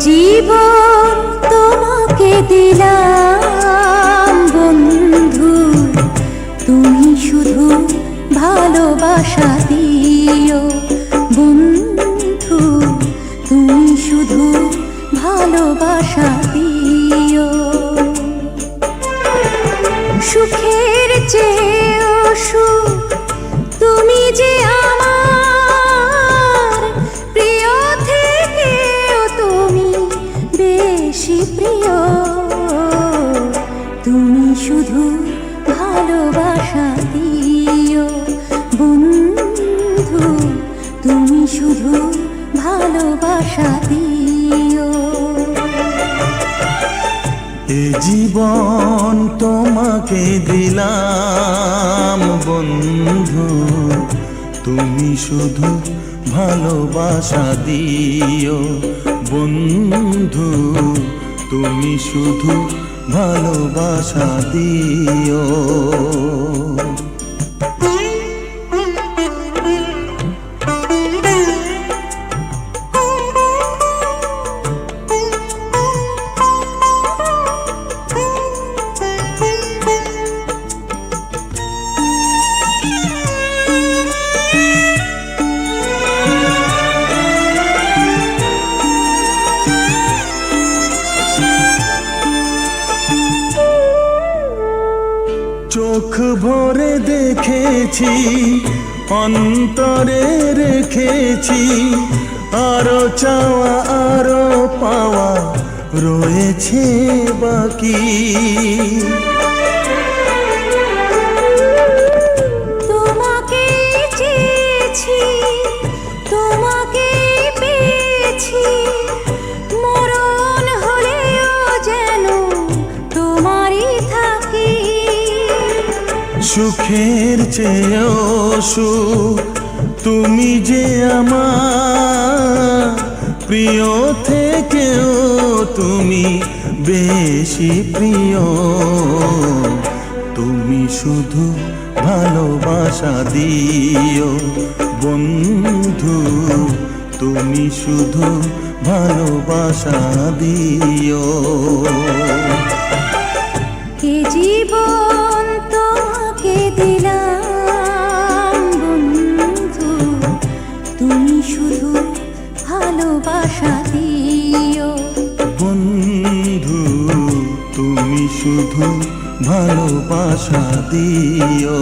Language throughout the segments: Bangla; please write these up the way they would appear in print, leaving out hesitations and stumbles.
জীবন তোমাকে দিলাম বন্ধু, তুমি শুধু ভালোবাসা দিও বন্ধু, তুমি শুধু ভালোবাসা দিও। সুখের চেয়েও সুখ তুমি যে আমার প্রিয় থেকেও তুমি বেশি প্রিয়, তুমি শুধু ভালোবাসা দিও বন্ধু, তুমি শুধু ভালোবাসা দিও। এ জীবন তোমাকে দিলাম বন্ধু, তুমি শুধু ভালোবাসা দিও বন্ধু, তুমি শুধু ভালোবাসা দিও। চোখ ভরে দেখেছি, অন্তরে রেখেছি, আরো চাওয়া আরো পাওয়া রয়েছে বাকি। তোমাকে চেয়েছি, তোমাকে পেয়েছি, মরণ হলেও যেন তোমারই থাকি। সুখের চেয়েও সুখ তুমি যে আমার প্রিয় থেকেও তুমি বেশি প্রিয়, তুমি শুধু ভালোবাসা দিও বন্ধু, তুমি শুধু ভালোবাসা দিও। এ জীবন তোমাকে দিলাম বন্ধু, তুমি শুধু ভালোবাসা দিও বন্ধু, তুমি শুধু ভালোবাসা দিও।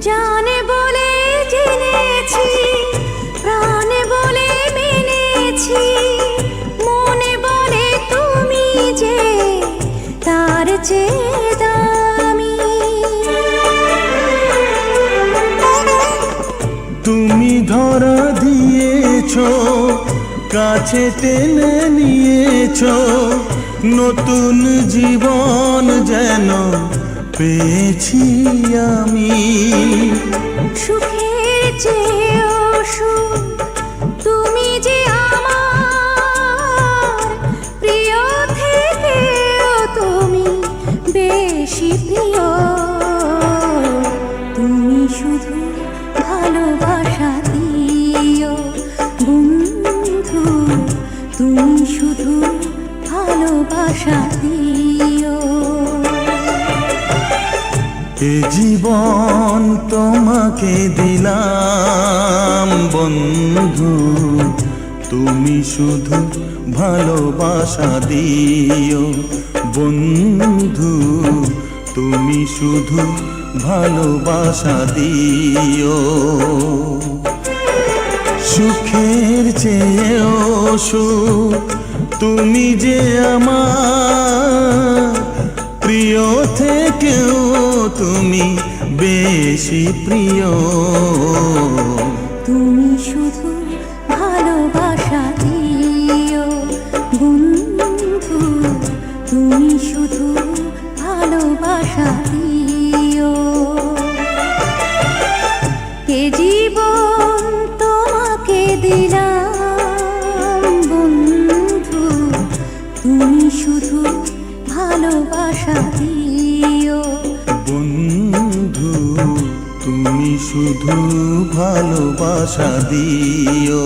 জানে বলে জেনেছি, প্রাণে বলে মেনেছি, মনে বলে তুমি যে তার চেয়ে দামি। তুমি ধরা দিয়েছো, কাছে টেনে নিয়েছো, নতুন জীবন যেন পেয়েছি আমি। সুখের চেয়েও সুখ তুমি যে আমার প্রিয় থেকেও তুমি বেশি প্রিয়, তুমি শুধু ভালোবাসা দিও বন্ধু, তুমি শুধু ভালোবাসা দিও। এ জীবন তোমাকে দিলাম বন্ধু, তুমি শুধু ভালোবাসা দিও বন্ধু, তুমি শুধু ভালোবাসা দিও। সুখের চেয়েও সুখ তুমি যে আমার প্রিয় থেকেও তুমি বেশি প্রিয়, তুমি শুধু ভালো দিও। এ জীবন তোমাকে দিলাম বন্ধু, তুমি শুধু ভালোবাসা দিও। বন্ধু তুমি শুধু ভালোবাসা দিও।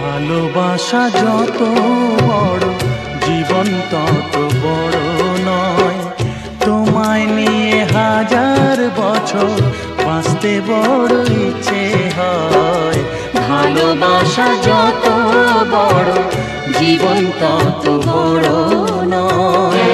ভালোবাসা যত বড় জীবন তত বড় নয়, তোমায় নিয়ে হাজার বছর বাঁচতে বড় ইচ্ছে হয়। ভালোবাসা যত বড় জীবন তত বড় নয়।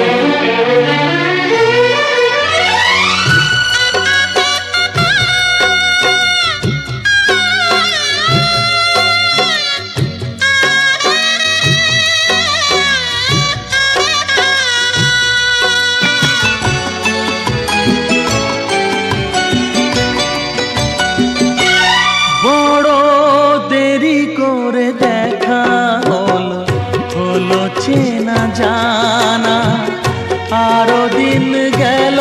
চেনা জানা আরো দিন গেল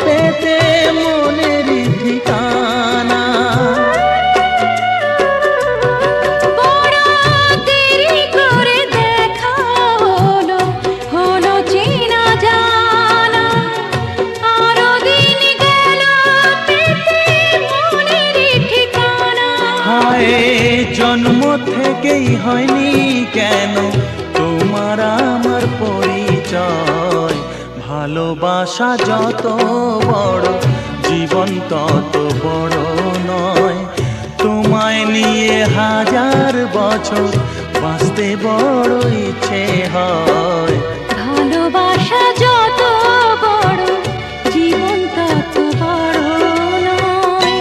পেতে মনের ঠিকানা। বড় দেরি করে দেখা হলো, হলো চেনা জানা আরো দিন গেল পেতে মনের ঠিকানা। হায় জন্ম থেকেই হয়নি কেন তোমার আমার পরিচয়। ভালোবাসা যত বড় জীবন তত বড় নয়, তোমায় নিয়ে হাজার বছর বাঁচতে বড় ইচ্ছে হয়। ভালোবাসা যত বড় জীবন তত বড় নয়।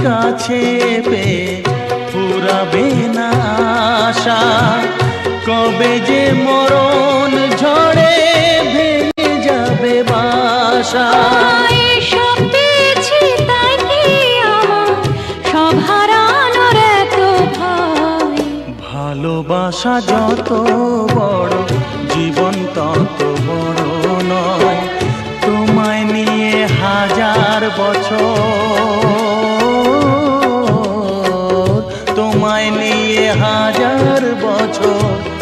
কাছে পেয়ে ফুরাবে না আশা, কবে যে মরণ ঝড়ে ভেঙে যাবে বাসা। সব পেয়েছি তাই কি আমার সব হারানোর এত ভয়। ভালোবাসা যত বড় জীবন তত বড় নয়, তোমায় নিয়ে হাজার বছর, তোমায় নিয়ে হাজার বছর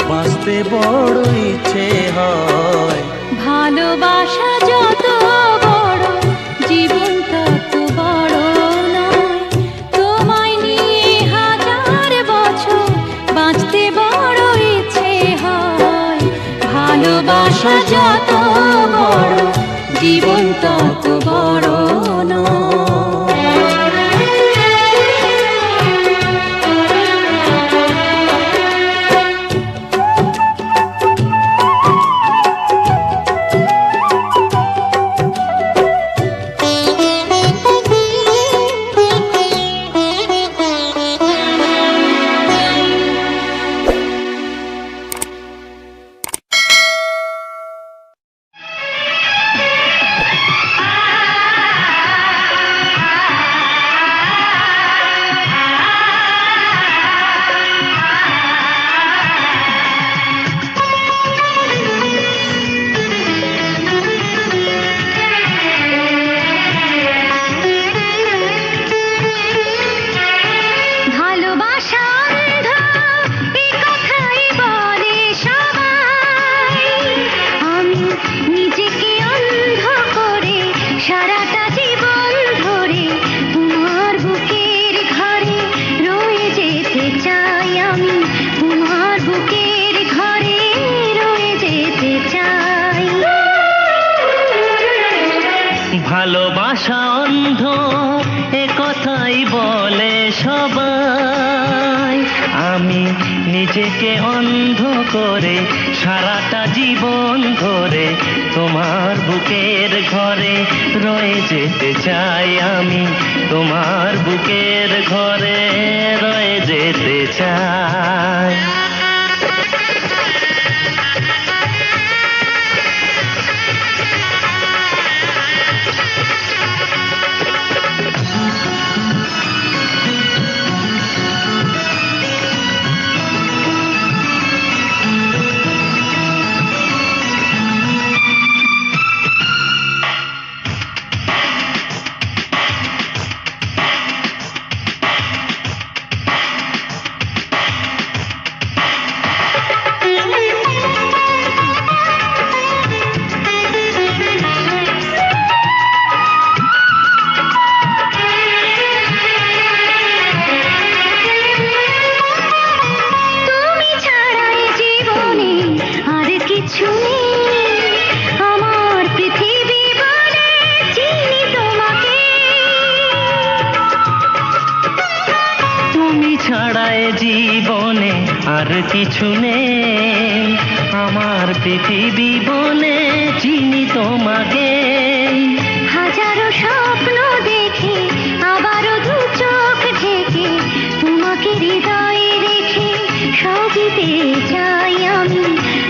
বাঁচতে বড় ইচ্ছে হয়। ভালোবাসা যত বড় জীবন তত বড় নয়, তোমায় নিয়ে হাজার বছর বাঁচতে বড় ইচ্ছে হয়। ভালোবাসা যত বড় জীবন তত বড় ভালোবাসা অন্ধ এ কথাই বলে সবাই, আমি নিজেকে অন্ধ করে সারাটা জীবন ধরে তোমার বুকের ঘরে রয়ে যেতে চাই, আমি তোমার বুকের ঘরে রয়ে যেতে চাই। জীবনে আর কিছু নেই, আমার পৃথিবী বনে চিনি তোমাকে। হাজারো স্বপ্ন দেখে আবারও দু চোখ ঢেকে তোমাকে হৃদয়ে রেখে সবই পেয়ে যাই, আমি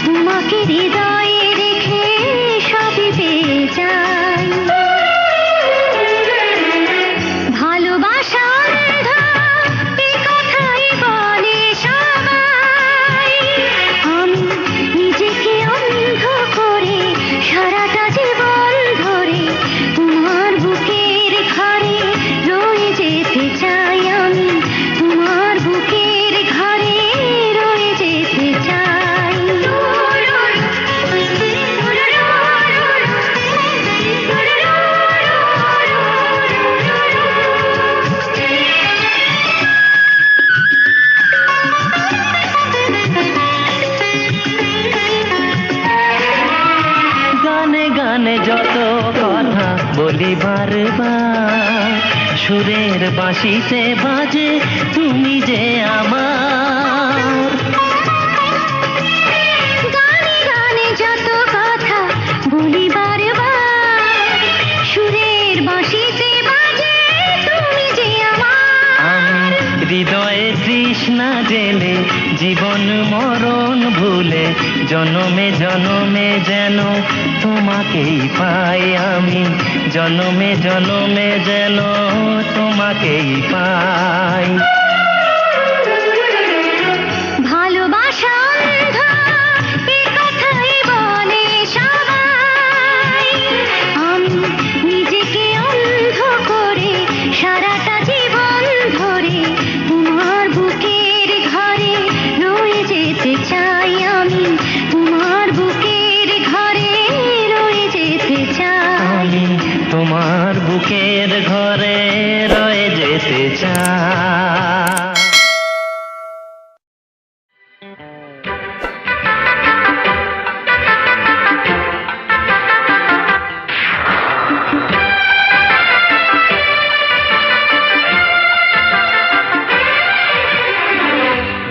তোমাকে হৃদয়ে রেখে সবই পেয়ে যাই। ভালোবাসা যত কথা বলি বারবার, সুরের বাঁশিতে বাজে তুমি যে আমার। গানে গানে যত কথা বলি বারবার, সুরের বাঁশিতে বাজে তুমি যে আমার। হৃদয়ে তৃষ্ণা জেলে জীবন মরণ ভুলে জনমে জনমে যেন তোমাকেই পাই, আমি জনমে জনমে যেন তোমাকেই পাই। ভালোবাসা অন্ধ এ কথাই বলে সবাই, আমি নিজেকে অন্ধ করে সারাটা জীবন ধরে তোমার বুকের ঘরে রয়ে যেতে চাই, আমি তোমার বুকের ঘরে রয়ে যেতে চাই। তোমার বুকের ঘরে রয়ে যেতে চাই।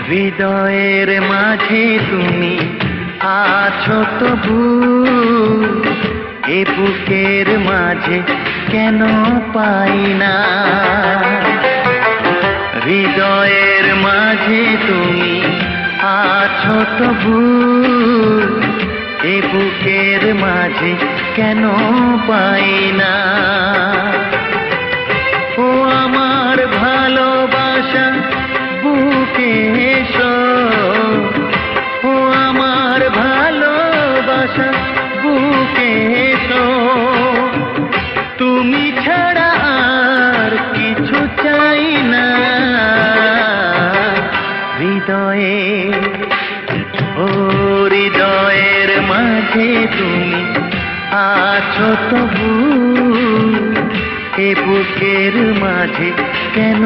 হৃদয়ের মাঝে তুমি আছো তবু, এ বুকের মাঝে কেন পাই না। হৃদয়ের মাঝে তুমি আছো তবু, এ বুকের মাঝে কেন পাই না। ও আমার ভালোবাসা বুকে এসো, ও আমার ভালোবাসা বুকে এসো, তুমি ছাড়া আর কিছু চাই না। হৃদয়ে ও হৃদয়ের মাঝে তুমি আছো তবু, এ বুকের মাঝে কেন।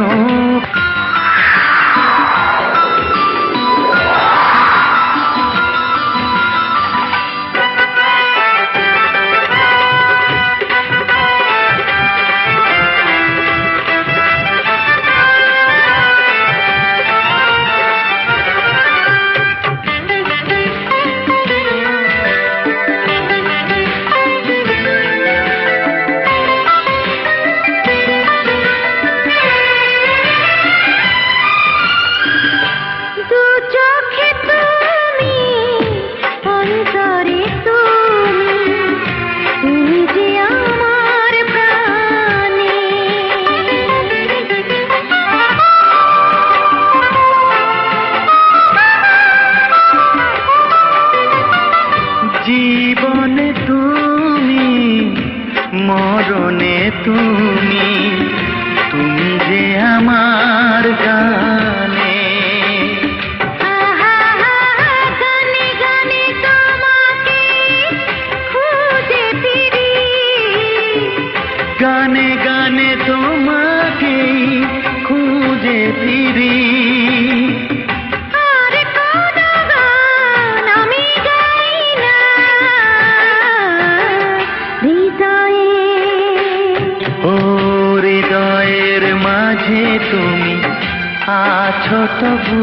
তুমি তুমি যে আমার গানে আহা গানে গানে তোমাকে খুঁজে ফিরি গানে গানে তোমাকেই খুঁজে ফিরি আর কোনো গান আমি গাই না হৃদয়ে ও হৃদয়ের মাঝে তুমি আছো তবু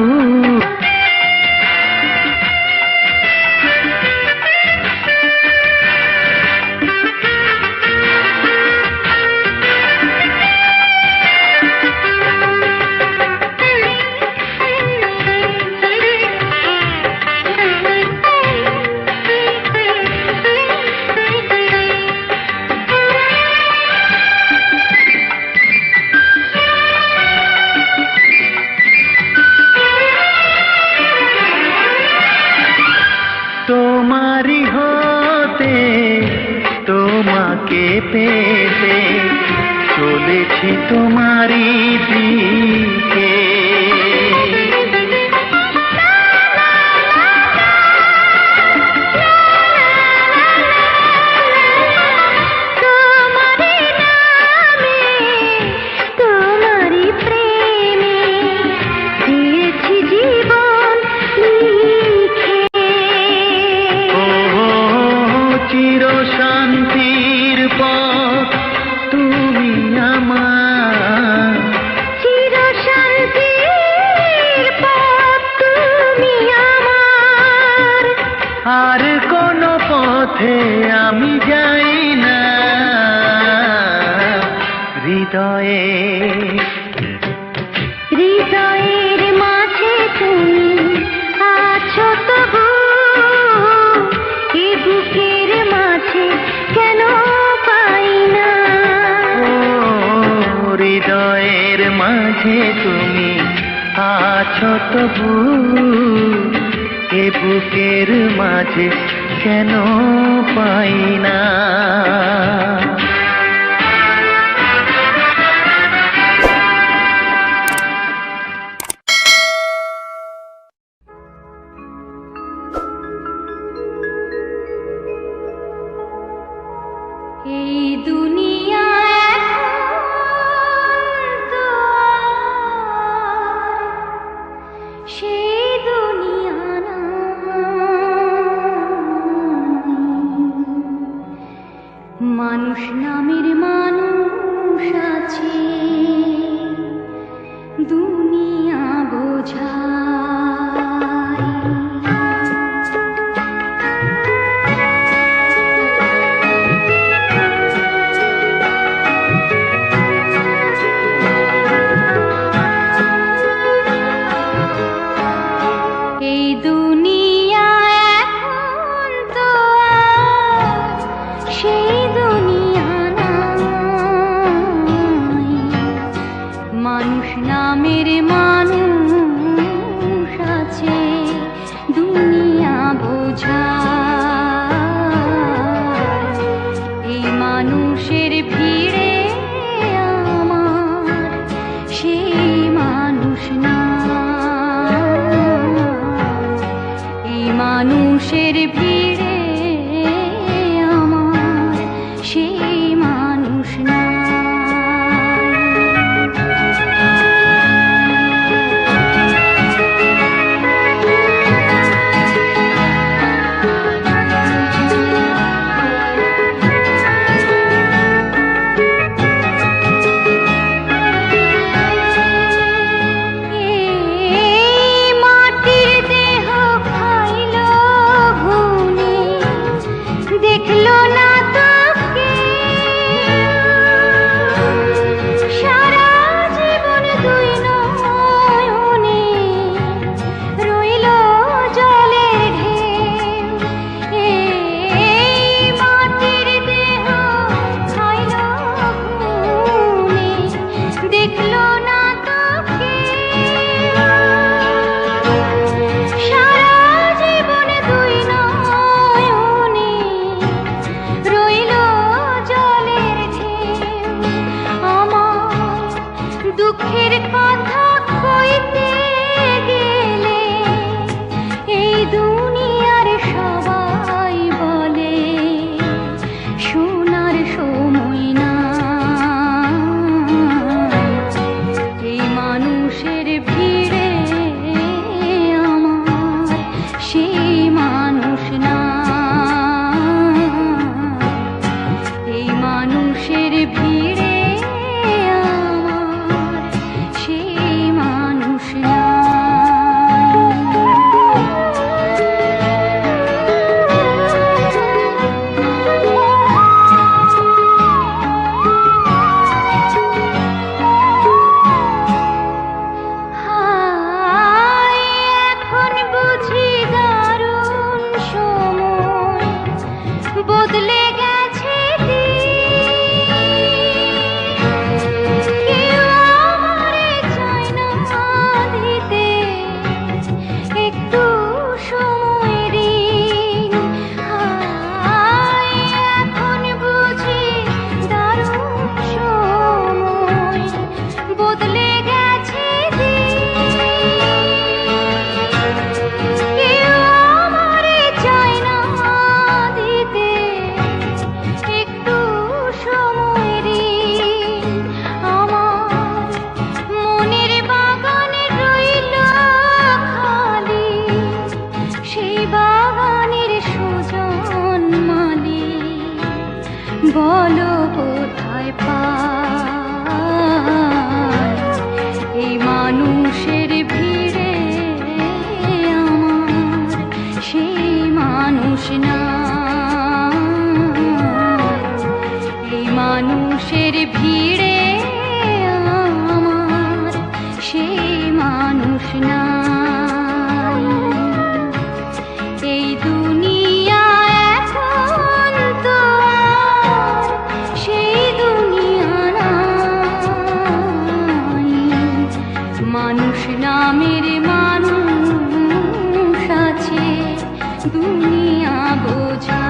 তোমারই হতে তোমাকে পেতে চলেছি তোমারই দিকে তোমারি নামে তোমারি প্রেমে দিয়েছি জীবন লিখে ও চির শান্তির পথ তুমি আমার চির শান্তির পথ তুমি আমার আর কোন পথে আমি যাই না হৃদয়ে হৃদয়ের মাঝে তুমি আছো তবু এ বুকের মাঝে কেন পাই না ও হৃদয়ের মাঝে তুমি আছো তবু এ বুকের মাঝে কেন পাই না এই দুনিয়া সেই দুনিয়া মানুষ না দুঃখের কথা কইতে গেলে এই দুনিয়ার সবাই বলে শোনার সময় না। এই মানুষের ভিড়ে আমার সেই মানুষ না। এই মানুষের ভিড়ে আমার সেই মানুষ না। হায়, এখন বুঝি দারুণ সময় বদলে গেছে দিন। কেউ আমারে চায় না দিতে একটু সময় ঋণ। হায়, এখন বুঝি দারুণ সময় বদলে গেছে দিন। কেউ আমারে চায় না দিতে একটু সময় ঋণ। আমার মনের বাগানে রইল খালি, সেই বাগানের সুজন মালি বলো কোথায় পাই। এই মানুষের ভিড়ে আমার সেই মানুষ না। এই মানুষের ভিড়ে আমার সেই মানুষ না। এই দুনিয়া এখন তো আর সেই দুনিয়া নাই। মানুষ নামের মানুষ আছে দুনিয়া বোঝা।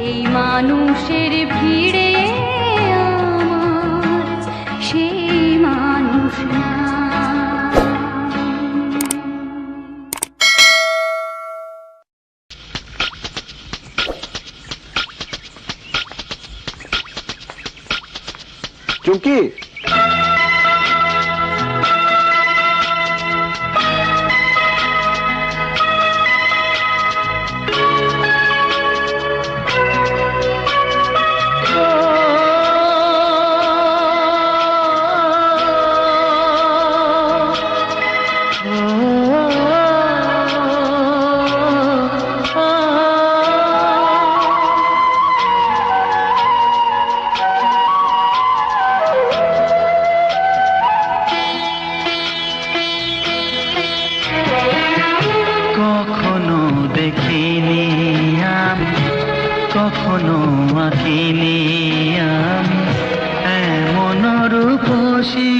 এই মানুষের ভিড়ে আমার সেই মানুষ না। চুমকি, কখনো দেখিনি আমি, কখনো আঁকিনি আমি এমন রূপসী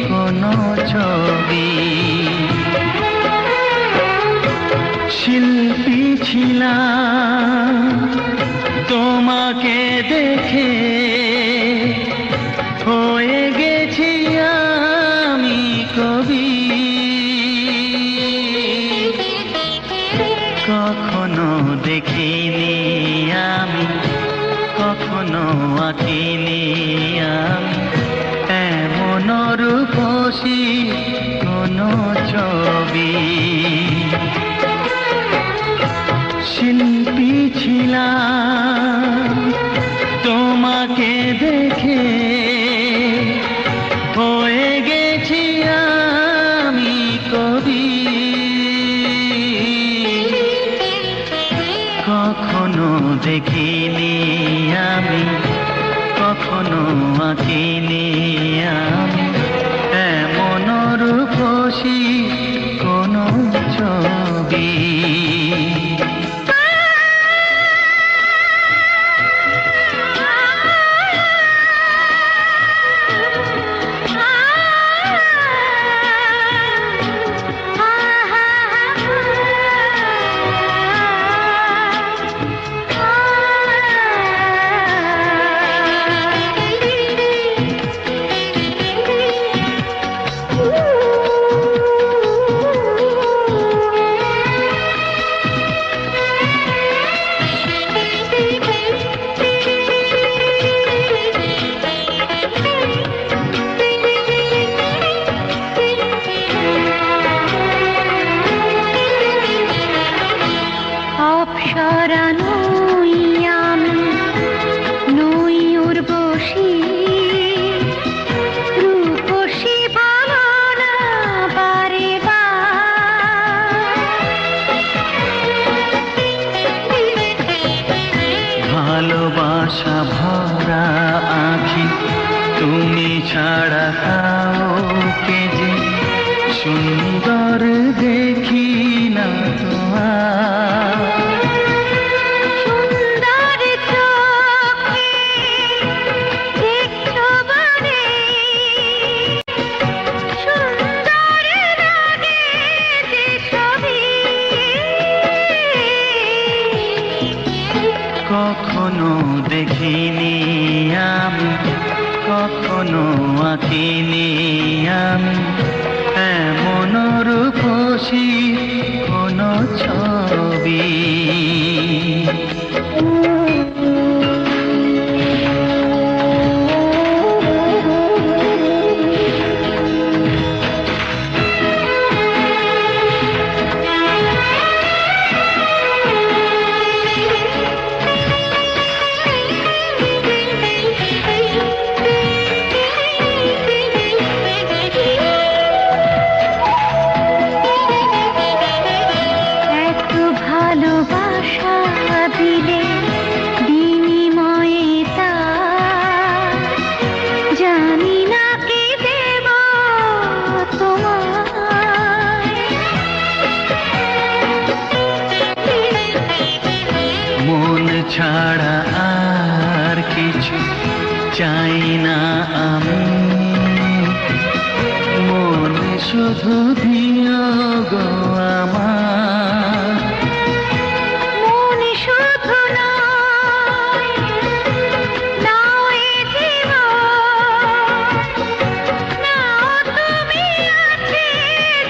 কোনো ছবি। শিল্পী ছিলাম তোমাকে দেখে, হয়ে গেছি আমি কবি। কখনো দেখিনি আমি, কখনো আঁকিনি আমি এমন রূপসী কোনো ছবি। শিল্পী ছিলাম তোমাকে দেখে, হয়ে গেছি আমি কবি। কখনো দেখিনি আমি, কখনো আঁকিনি আমি এমন রূপসী কোনো ছবি। সুন্দর দেখি না তোমার, সুন্দর চোখে দেখছো বলে, সুন্দর লাগে যে ছবি। কখনো দেখিনি আমি, কখনো আঁকিনি আমি এমন রূপসী কোনো ছবি। এত ভালোবাসা দিলে বিনিময়ে তা জানি না কি দেব তোমায়। মন ছাড়া আর কিছু চাই না আমি, মন শুধু দিও গো আমার। মন শুধু নয়, নাও এ জীবন, নাও তুমি আছে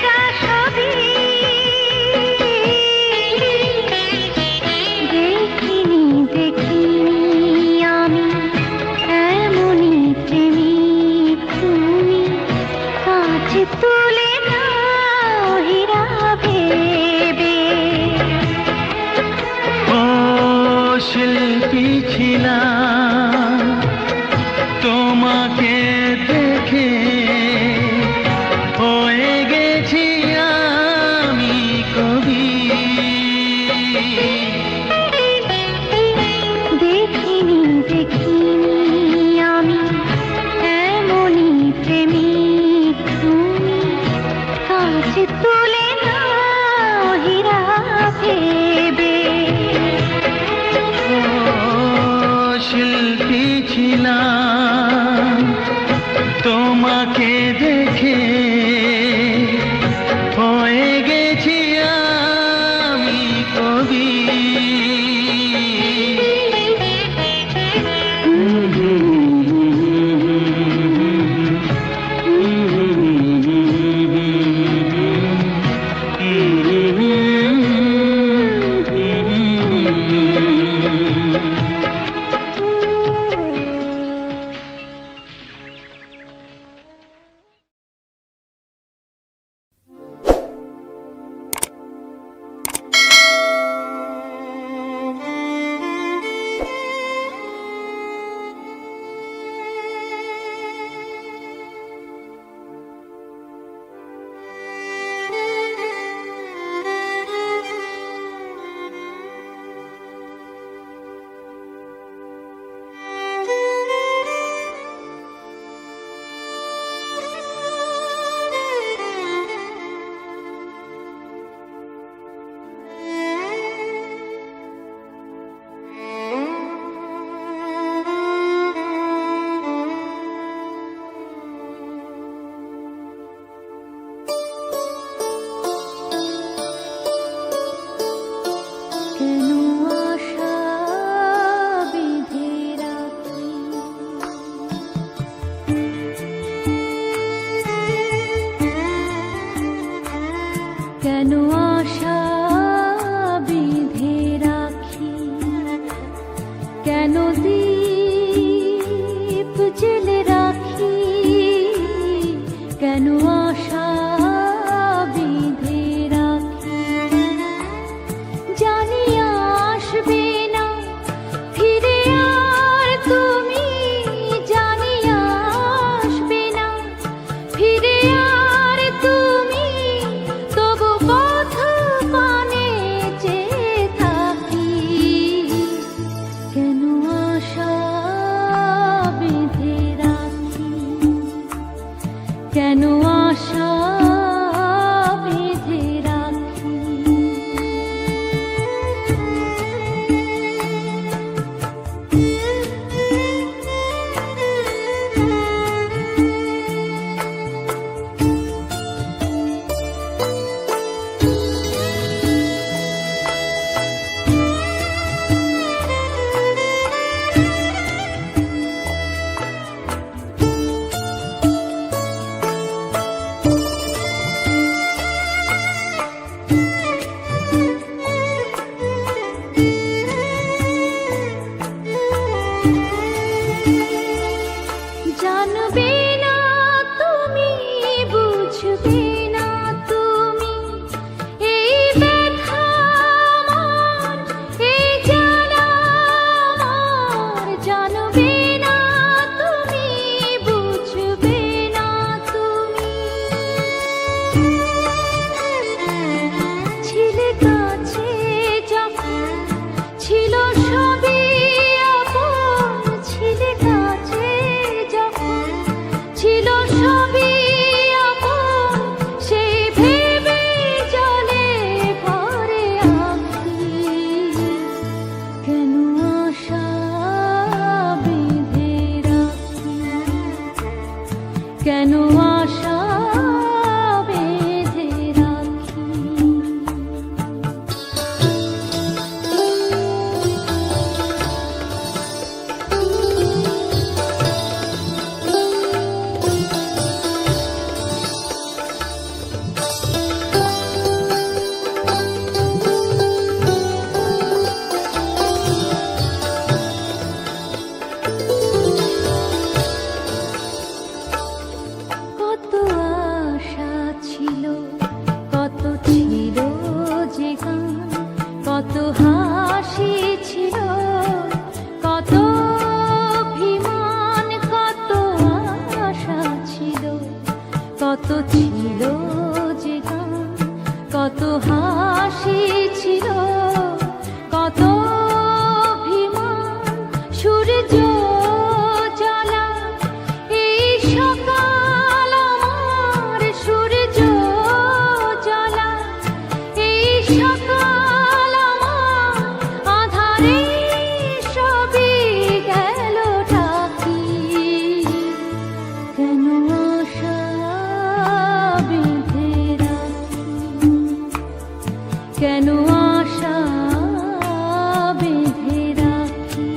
যা সবই। দেখিনি দেখিনি আমি এমনই প্রেমিক তুমি, কাছে তুলে নাও হীরা ভেবে। ও শিল্পী ছিলাম তোমাকে দেখে, হয়ে গেছি আমি কবি। দেখিনি দেখিনি আমি এমনই প্রেমিক তুমি, কাছে তুলে নাও হীরা ভেবে। ও শিল্পী ছিলাম তোমাকে দেখে, হয়ে গেছি আমি কবি। কেন আশা বেঁধে রাখি। কত আশা ছিল, কত ছিল যে গান, কত হাসি ছিল, কত অভিমান, কত আশা ছিল, কত ছিল যে গান, কত হাসি ছিল, কত অভিমান। সূর্য জ্বালা এই সকাল আমার, সূর্য জ্বালা এই সকাল আমার, আধারে সবই গেল ঢাকি। কেন আশা বেঁধে রাখি, কেন আশা বেঁধে রাখি।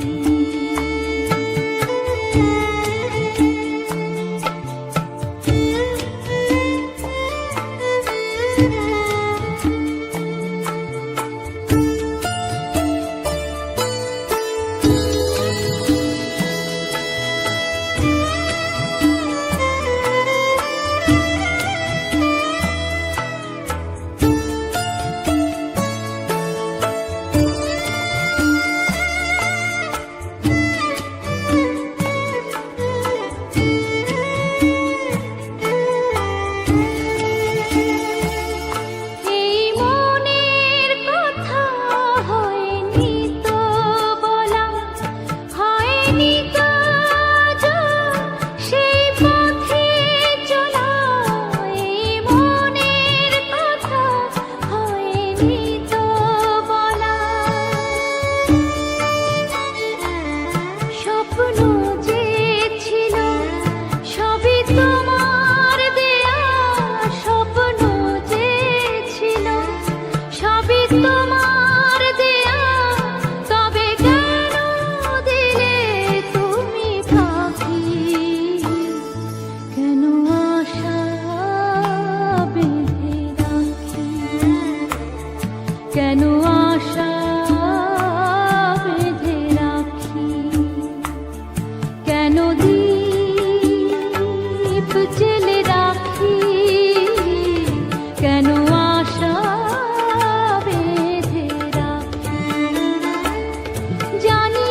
এই মনের কথা হয়নি তো বলা, হয়নি তো আজ সেই পথে চলা। এই মনের কথা হয়নি তো বলা, স্বপ্ন যে ছিল সবই তোমার দেয়া, স্বপ্ন যে ছিল সবই তোমার দেয়া। তবে কেন দিলে তুমি ফাঁকি, কেন আশা বেঁধে রাখি, কেন আশা বেঁধে রাখি। কেন দীপ জেলে রাখি, কেন আশা বেঁধে রাখি। জানি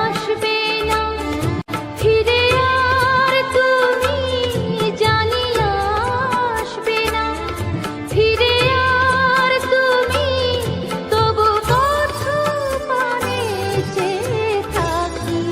আসবে না ফিরে আর তুমি, জানি আসবে না ফিরে আর তুমি, তবু পথ পানে চেয়ে থাকি।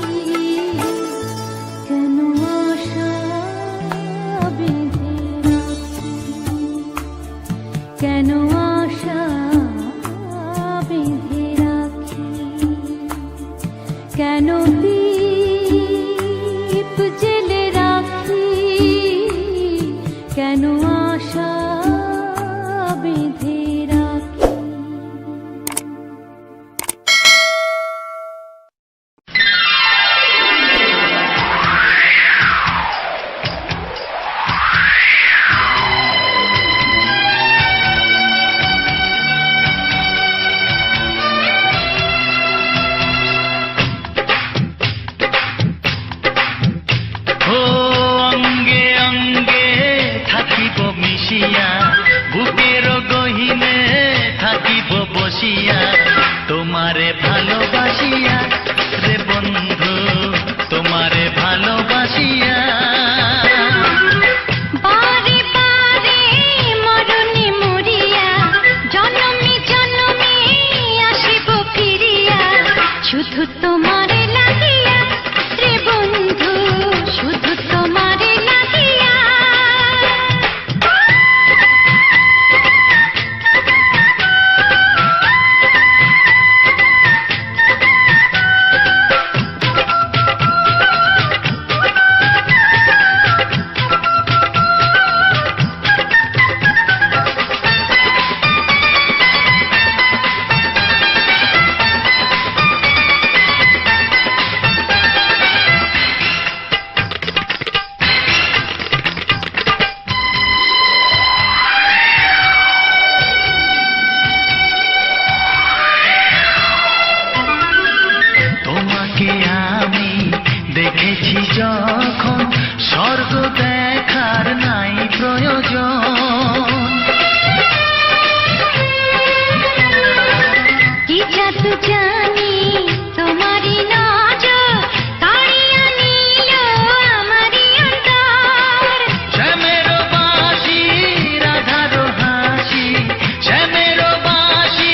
যখন স্বর্গ দেখার নাই প্রয়োজন। কি জাদু জানি তোমারই নজর কাড়িয়া নিল আমারই অন্তর। শ্যামের বাঁশি রাধার হাসি, শ্যামের বাঁশি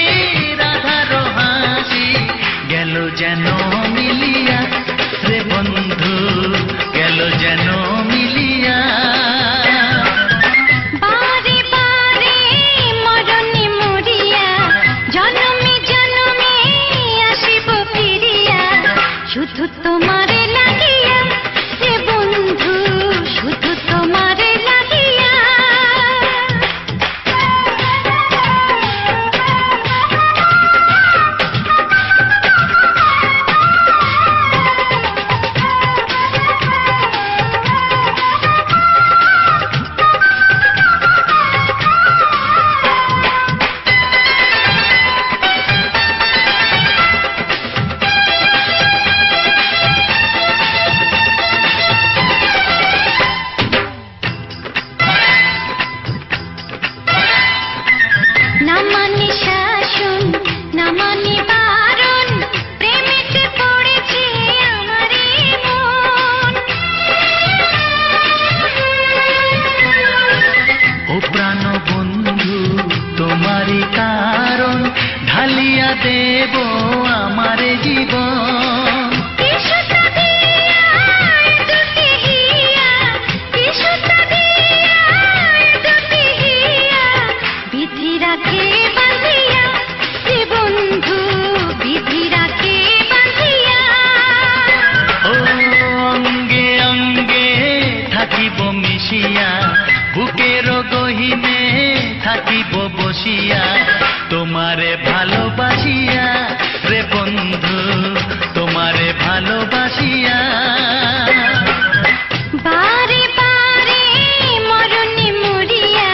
রাধার হাসি, গেল যেন মিলিয়া রে বন্ধু, গেল যেন মিলিয়া। বারে বারে মরণে মরিয়া জনমে জনমে আসিব ফিরিয়া, শুধু তোমারে লাগিয়া রে বন্ধু, শুধু তোমারে লাগিয়া। না মানে শাসন, না মানে বারণ, প্রেমেতে পড়েছে আমারই মন। ও প্রাণ বন্ধু তোমারই কারণ, ঢালিয়া দেব আমার জীবন। বিশুদ্ধ দিয়া দুটি হিয়া, বিশুদ্ধ দিয়া দুটি হিয়া, বিধি রাখে বাঁধিয়া রে বন্ধু, বিধি রাখে বাঁধিয়া। ও অঙ্গে অঙ্গে থাকিব মিশিয়া, বুকের গহিনে থাকিব বসিয়া, তোমারে ভালোবাসিয়া রে বন্ধু, তোমারে ভালোবাসিয়া। বারে বারে মরণে মরিয়া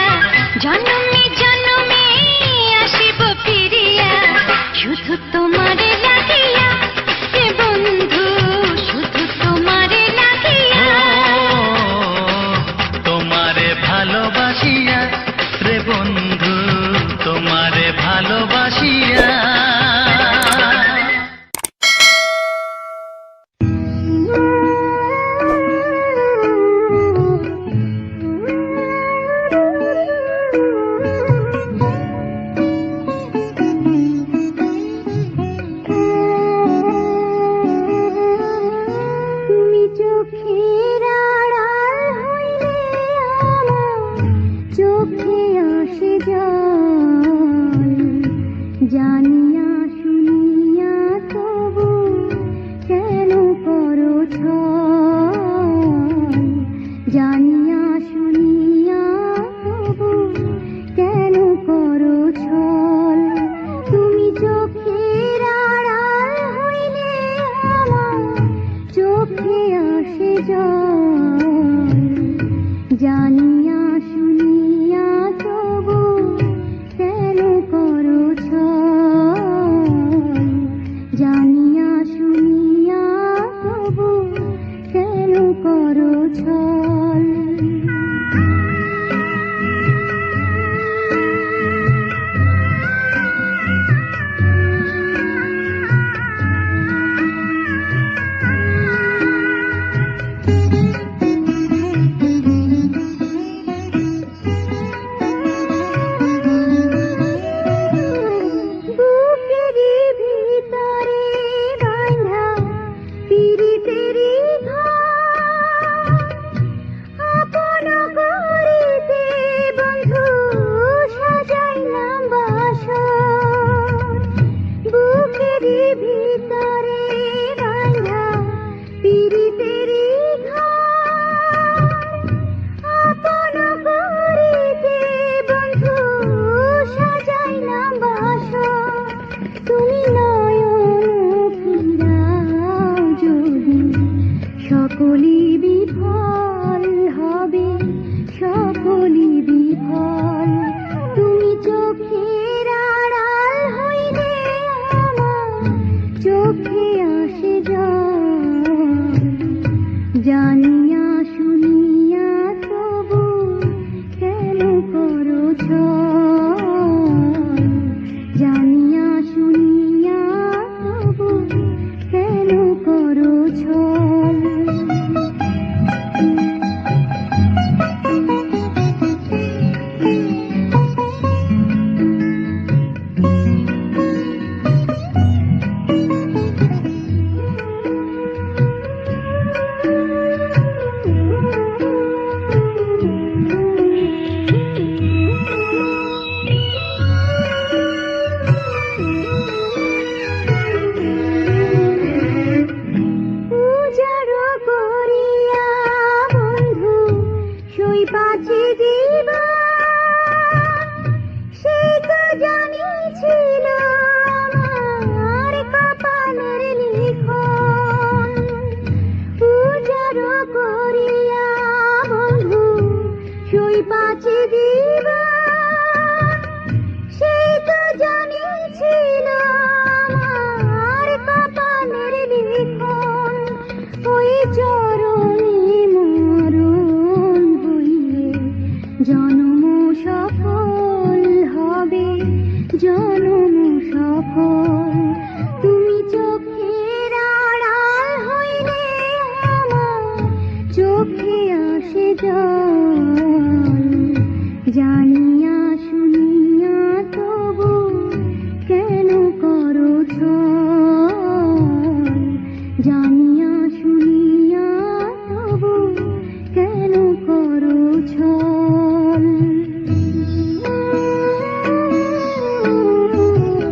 জনমে জনমে আসিব ফিরিয়া, শুধু তোমারে লাগিয়া রে বন্ধু, শুধু তোমারে লাগিয়া। তোমারে ভালোবাসিয়া রে বন্ধু, তোমারে ভালোবাসিয়া। তুমি চোখের আড়াল হইলে আমার চোখে আসে জল, জানিয়া শুনিয়া তবু কেন করো ছল, জানিয়া শুনিয়া তবু কেন করো ছল। তুমি চোখের আড়াল হইলে আমার চোখে আসে জল, জানিয়া শুনিয়া তবু কেন করো ছল, জানিয়া শুনিয়া তবু কেন করো ছল। বুকেরই ভিতরে বাঁধা পিরিতেরি ঘর, আপন করিতে বন্ধু সাজাইলাম বাসর। বুকেরই ভিতরে বাঁধা পিরিতেরি ঘর, আপন করিতে বন্ধু সাজাইলাম বাসর। তুমি নয়ন ফিরাও যদি সকলই বিফল হবে, সকলই বিফল। তুমি চোখের আড়াল হইলে আমার চোখে আসে জল, জানি জল